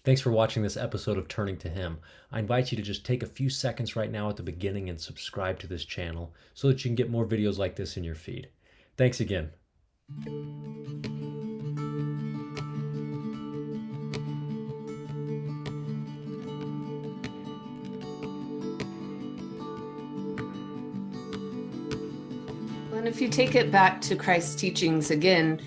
Thanks for watching this episode of Turning to Him. I invite you to just take a few seconds right now at the beginning and subscribe to this channel so that you can get more videos like this in your feed. Thanks again. And if you take it back to Christ's teachings again,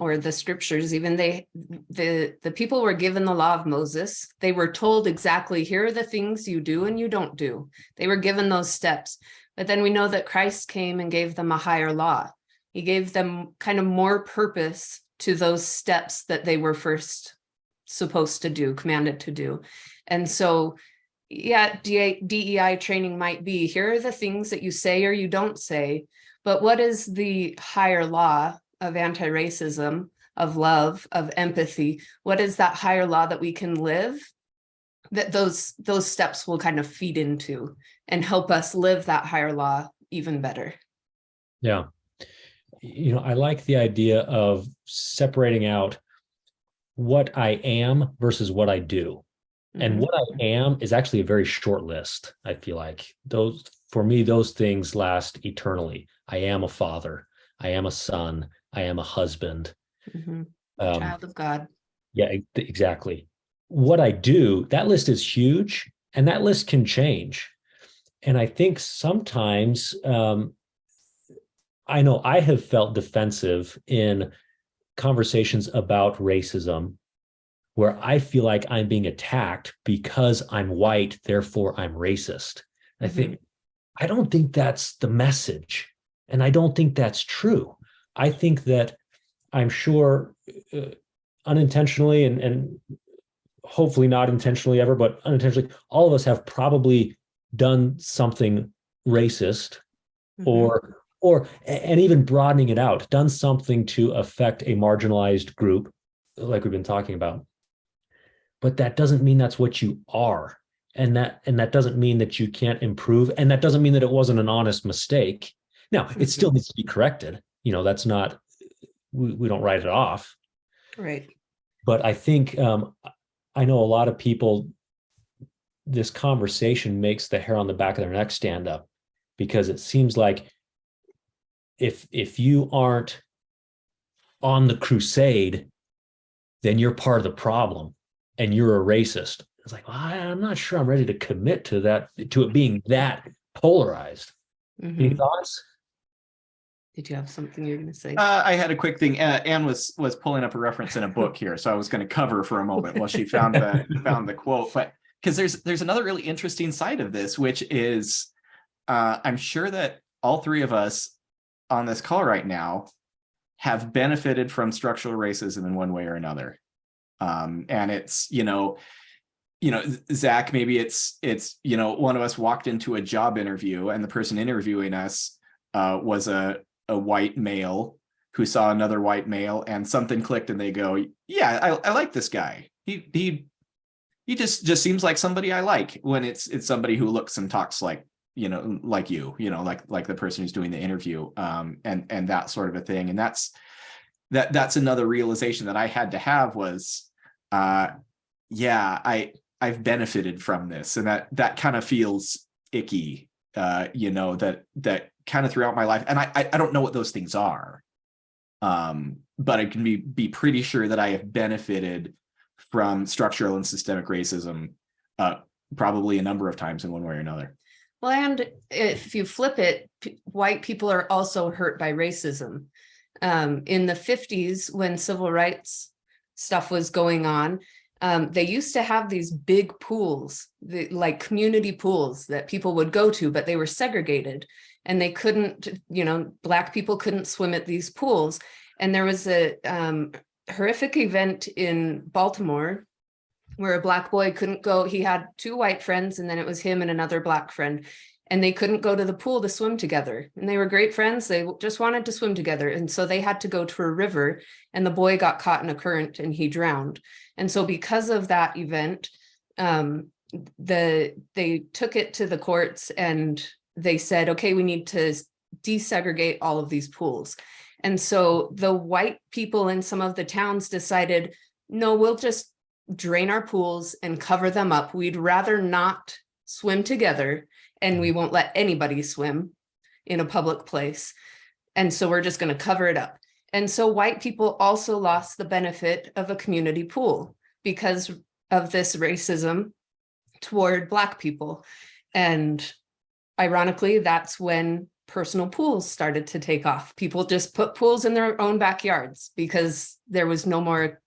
or the scriptures, even the people were given the law of Moses. They were told exactly, here are the things you do and you don't do. They were given those steps. But then we know that Christ came and gave them a higher law. He gave them kind of more purpose to those steps that they were first supposed to do, commanded to do. And so, yeah, DEI training might be, here are the things that you say or you don't say, but what is the higher law of anti-racism, of love, of empathy? What is that higher law that we can live, that those steps will kind of feed into and help us live that higher law even better? Yeah. I like the idea of separating out what I am versus what I do. And what I am is actually a very short list. I feel like for me, those things last eternally. I am a father. I am a son. I am a husband. Child of God. Yeah, exactly. What I do, that list is huge, and that list can change. And I think sometimes, I know I have felt defensive in conversations about racism where I feel like I'm being attacked because I'm white, therefore I'm racist. I don't think that's the message. And I don't think that's true. I think that I'm sure unintentionally and hopefully not intentionally ever, but unintentionally, all of us have probably done something racist or and even broadening it out, done something to affect a marginalized group like we've been talking about. But that doesn't mean that's what you are. And that doesn't mean that you can't improve. And that doesn't mean that it wasn't an honest mistake. Now, it still needs to be corrected. That's not, we don't write it off. Right. But I think, I know a lot of people, this conversation makes the hair on the back of their neck stand up, because it seems like if you aren't on the crusade, then you're part of the problem and you're a racist. It's like, well, I'm not sure I'm ready to commit to that, to it being that polarized. Any thoughts? Did you have something you're going to say? I had a quick thing. Anne was pulling up a reference in a book here, so I was going to cover for a moment while she found the quote. But because there's another really interesting side of this, which is I'm sure that all three of us on this call right now have benefited from structural racism in one way or another. And it's, Zach, maybe it's, one of us walked into a job interview and the person interviewing us was a white male who saw another white male and something clicked and they go, yeah, I like this guy. He just seems like somebody I like, when it's somebody who looks and talks like, like like the person who's doing the interview, and that sort of a thing. And that's another realization that I had to have was, I've benefited from this, and that kind of feels icky, that kind of throughout my life. And I don't know what those things are, but I can be pretty sure that I have benefited from structural and systemic racism, probably a number of times in one way or another. Well, and if you flip it, white people are also hurt by racism. In the 50s, when civil rights stuff was going on, they used to have these big pools, like community pools that people would go to, but they were segregated and they couldn't, Black people couldn't swim at these pools. And there was a horrific event in Baltimore where a Black boy couldn't go. He had two white friends, and then it was him and another Black friend, and they couldn't go to the pool to swim together. And they were great friends. They just wanted to swim together. And so they had to go to a river, and the boy got caught in a current and he drowned. And so because of that event, they took it to the courts and they said, okay, we need to desegregate all of these pools. And so the white people in some of the towns decided, no, we'll just drain our pools and cover them up. We'd rather not swim together, and we won't let anybody swim in a public place. And so we're just going to cover it up. And so white people also lost the benefit of a community pool because of this racism toward Black people. And ironically, that's when personal pools started to take off. People just put pools in their own backyards because there was no more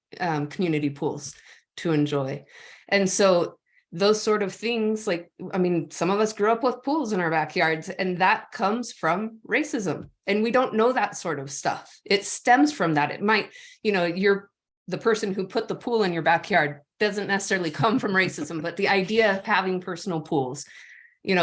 community pools to enjoy. And so those sort of things, like, I mean, some of us grew up with pools in our backyards, and that comes from racism. And we don't know that sort of stuff. It stems from that. It might, you're the person who put the pool in your backyard doesn't necessarily come from racism, but the idea of having personal pools,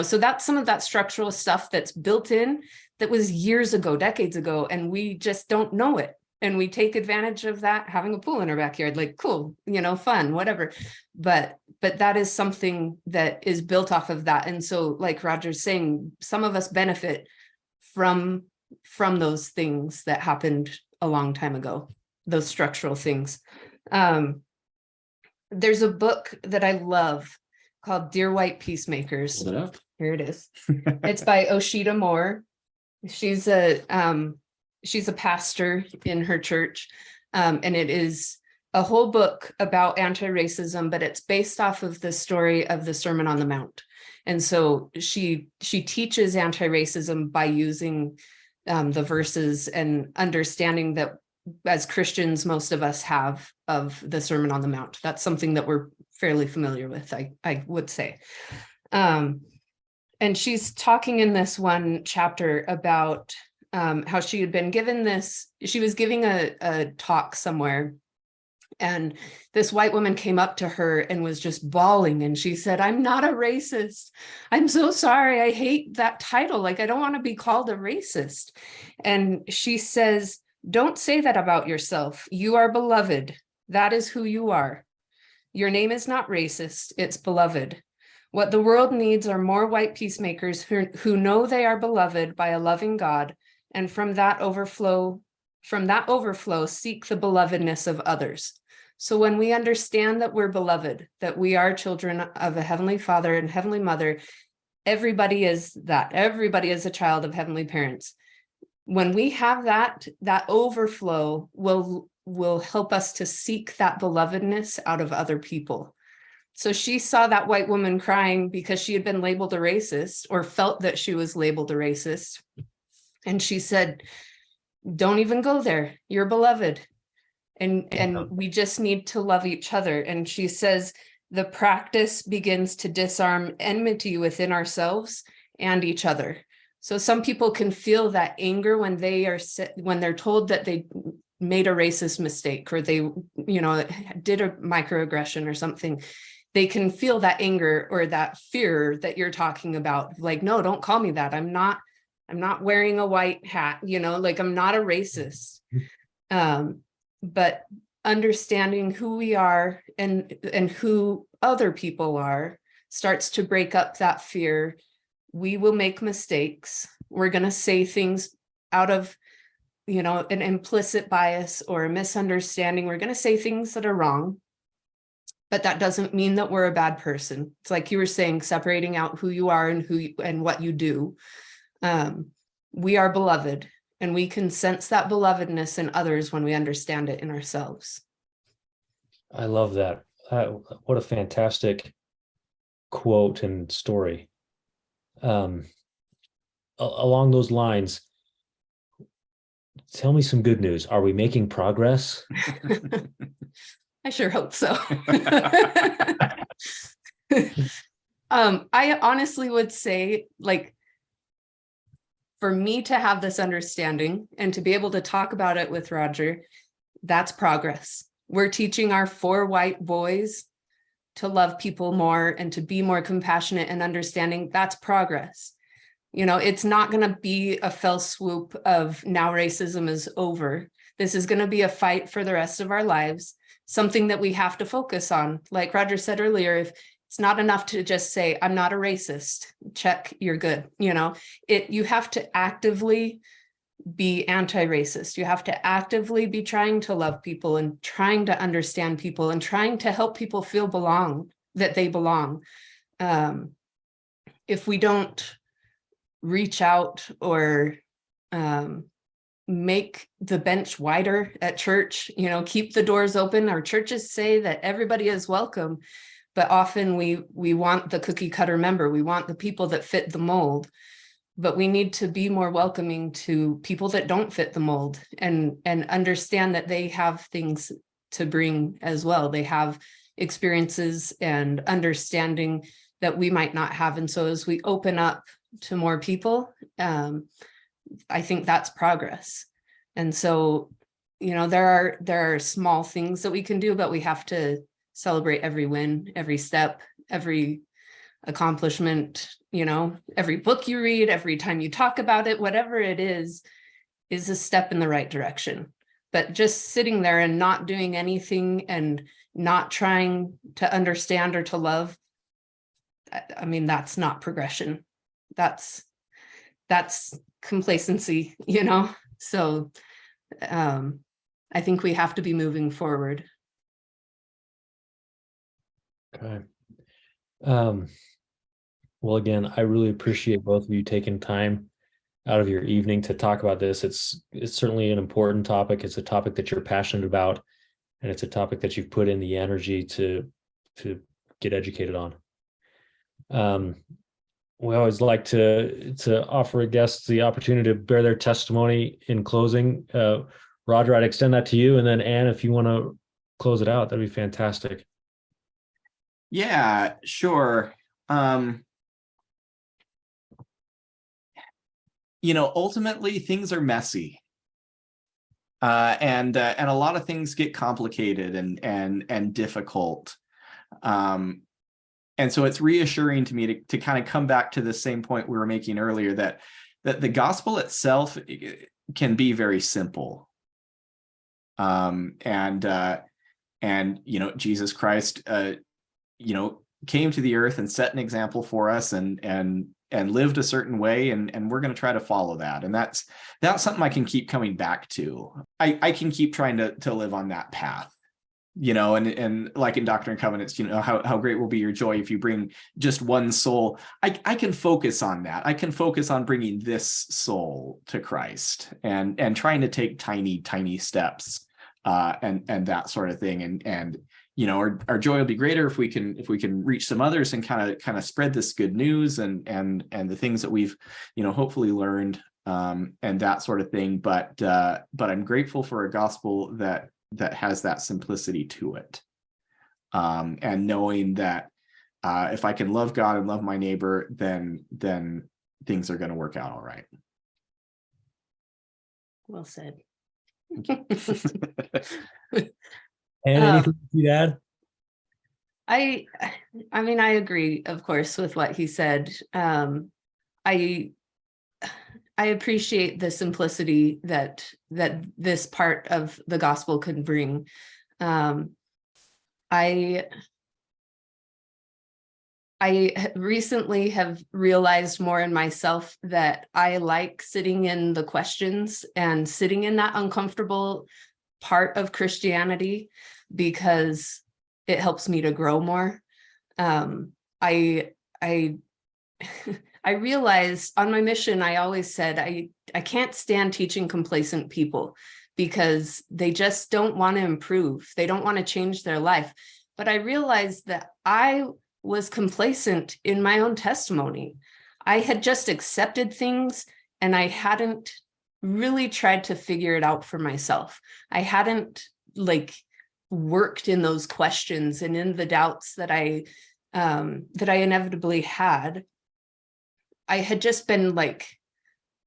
so that's some of that structural stuff that's built in that was years ago, decades ago, and we just don't know it. And we take advantage of that, having a pool in our backyard, like, cool, fun, whatever. But that is something that is built off of that. And so, like Roger's saying, some of us benefit from those things that happened a long time ago, those structural things. There's a book that I love called Dear White Peacemakers. Hold it up. Here it is. It's by Oshita Moore. She's a pastor in her church, and it is a whole book about anti-racism, but it's based off of the story of the Sermon on the Mount. And so she teaches anti-racism by using the verses and understanding that as Christians, most of us have of the Sermon on the Mount. That's something that we're fairly familiar with, I would say. And she's talking in this one chapter about how she had been given she was giving a talk somewhere, and this white woman came up to her and was just bawling, and she said, "I'm not a racist. I'm so sorry. I hate that title. Like, I don't want to be called a racist." And she says, "Don't say that about yourself. You are beloved. That is who you are. Your name is not racist. It's beloved. What the world needs are more white peacemakers who know they are beloved by a loving God, and from that overflow, seek the belovedness of others." So when we understand that we're beloved, that we are children of a Heavenly Father and Heavenly Mother, everybody is that. Everybody is a child of heavenly parents. When we have that overflow will help us to seek that belovedness out of other people. So she saw that white woman crying because she had been labeled a racist, or felt that she was labeled a racist. And she said, "Don't even go there. You're beloved. And we just need to love each other." And she says, the practice begins to disarm enmity within ourselves and each other. So some people can feel that anger when they're told that they made a racist mistake, or they, did a microaggression or something. They can feel that anger or that fear that you're talking about. Like, no, don't call me that. I'm not wearing a white hat, like, I'm not a racist. But understanding who we are and who other people are starts to break up that fear. We will make mistakes. We're going to say things out of, an implicit bias or a misunderstanding. We're going to say things that are wrong, but that doesn't mean that we're a bad person. It's like you were saying, separating out who you are and what you do. We are beloved, and we can sense that belovedness in others when we understand it in ourselves. I love that. What a fantastic quote and story. Along those lines, tell me some good news. Are we making progress? I sure hope so. I honestly would say, like, for me to have this understanding and to be able to talk about it with Roger, that's progress. We're teaching our 4 white boys to love people more and to be more compassionate and understanding. That's progress. It's not going to be a fell swoop of now racism is over. This is going to be a fight for the rest of our lives, something that we have to focus on. Like Roger said earlier, if it's not enough to just say, "I'm not a racist," check, you're good. You have to actively be anti-racist. You have to actively be trying to love people and trying to understand people and trying to help people feel that they belong. If we don't reach out or make the bench wider at church, keep the doors open. Our churches say that everybody is welcome, but often we want the cookie cutter member. We want the people that fit the mold, but we need to be more welcoming to people that don't fit the mold and understand that they have things to bring as well. They have experiences and understanding that we might not have. And so as we open up to more people, I think that's progress. And so, there are small things that we can do, but we have to celebrate every win, every step, every accomplishment, every book you read, every time you talk about it, whatever it is a step in the right direction. But just sitting there and not doing anything and not trying to understand or to love, I mean, that's not progression. That's complacency, So I think we have to be moving forward. Okay. Well, again, I really appreciate both of you taking time out of your evening to talk about this. It's certainly an important topic. It's a topic that you're passionate about, and it's a topic that you've put in the energy to get educated on. We always like to offer guests the opportunity to bear their testimony in closing. Roger, I'd extend that to you, and then Anne, if you want to close it out, that'd be fantastic. Yeah, sure. Ultimately things are messy. And a lot of things get complicated and difficult. And so it's reassuring to me to kind of come back to the same point we were making earlier, that the gospel itself can be very simple. Jesus Christ, came to the earth and set an example for us and lived a certain way, and we're going to try to follow that. And that's something I can keep coming back to. I can keep trying to live on that path. And like in Doctrine and Covenants, how great will be your joy if you bring just one soul. I can focus on that. I can focus on bringing this soul to Christ and trying to take tiny steps and that sort of thing. And our joy will be greater if we can reach some others and kind of spread this good news and the things that we've hopefully learned and that sort of thing. But I'm grateful for a gospel that has that simplicity to it, and knowing that if I can love God and love my neighbor, then things are going to work out all right. Well said. And anything you'd add? I mean, I agree, of course, with what he said. I appreciate the simplicity that this part of the gospel can bring. I recently have realized more in myself that I like sitting in the questions and sitting in that uncomfortable part of Christianity, because it helps me to grow more. I realized on my mission, I always said, I can't stand teaching complacent people because they just don't want to improve. They don't want to change their life. But I realized that I was complacent in my own testimony. I had just accepted things and I hadn't really tried to figure it out for myself. I hadn't worked in those questions and in the doubts that I inevitably had. I had just been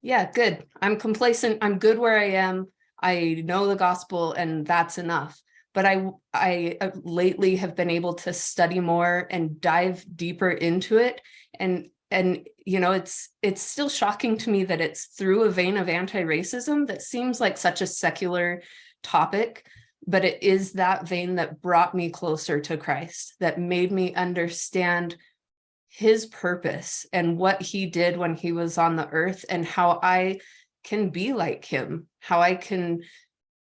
yeah, good. I'm complacent. I'm good where I am. I know the gospel and that's enough. But I lately have been able to study more and dive deeper into it. And it's still shocking to me that it's through a vein of anti-racism that seems like such a secular topic, but it is that vein that brought me closer to Christ, that made me understand his purpose and what he did when he was on the earth, and how I can be like him, how I can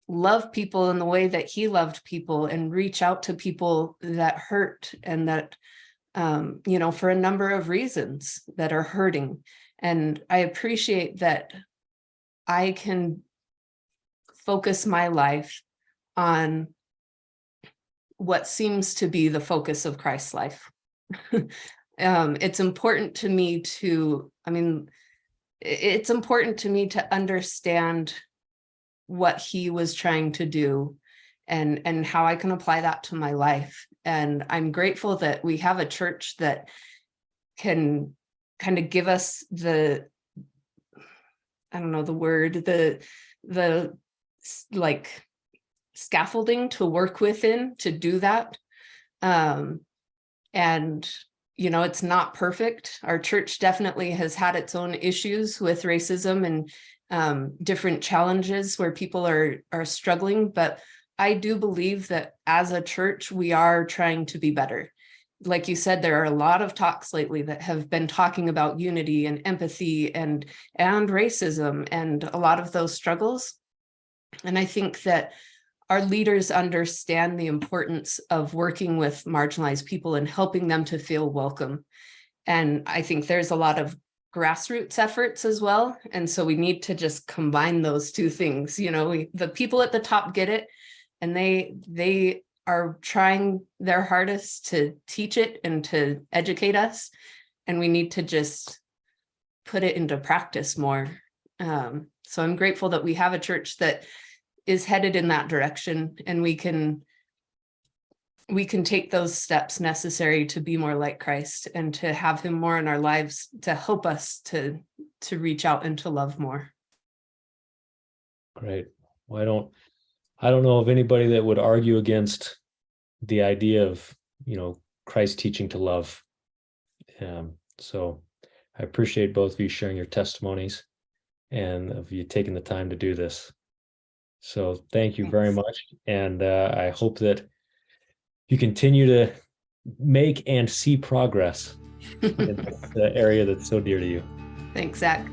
love people in the way that he loved people and reach out to people that hurt and that, for a number of reasons that are hurting. And I appreciate that I can focus my life on what seems to be the focus of Christ's life. It's important to me it's important to me to understand what he was trying to do and how I can apply that to my life. And I'm grateful that we have a church that can kind of give us the like scaffolding to work within to do that. And it's not perfect. Our church definitely has had its own issues with racism and different challenges where people are struggling. But I do believe that as a church, we are trying to be better. Like you said, there are a lot of talks lately that have been talking about unity and empathy and racism and a lot of those struggles. And I think that our leaders understand the importance of working with marginalized people and helping them to feel welcome. And I think there's a lot of grassroots efforts as well. And so we need to just combine those two things. The people at the top get it, and they are trying their hardest to teach it and to educate us. And we need to just put it into practice more. So I'm grateful that we have a church that is headed in that direction, and we can take those steps necessary to be more like Christ and to have him more in our lives to help us to reach out and to love more. Great. Well, I don't know of anybody that would argue against the idea of, Christ teaching to love. So I appreciate both of you sharing your testimonies and of you taking the time to do this. So thank you very much. And I hope that you continue to make and see progress in this area that's so dear to you. Thanks, Zach.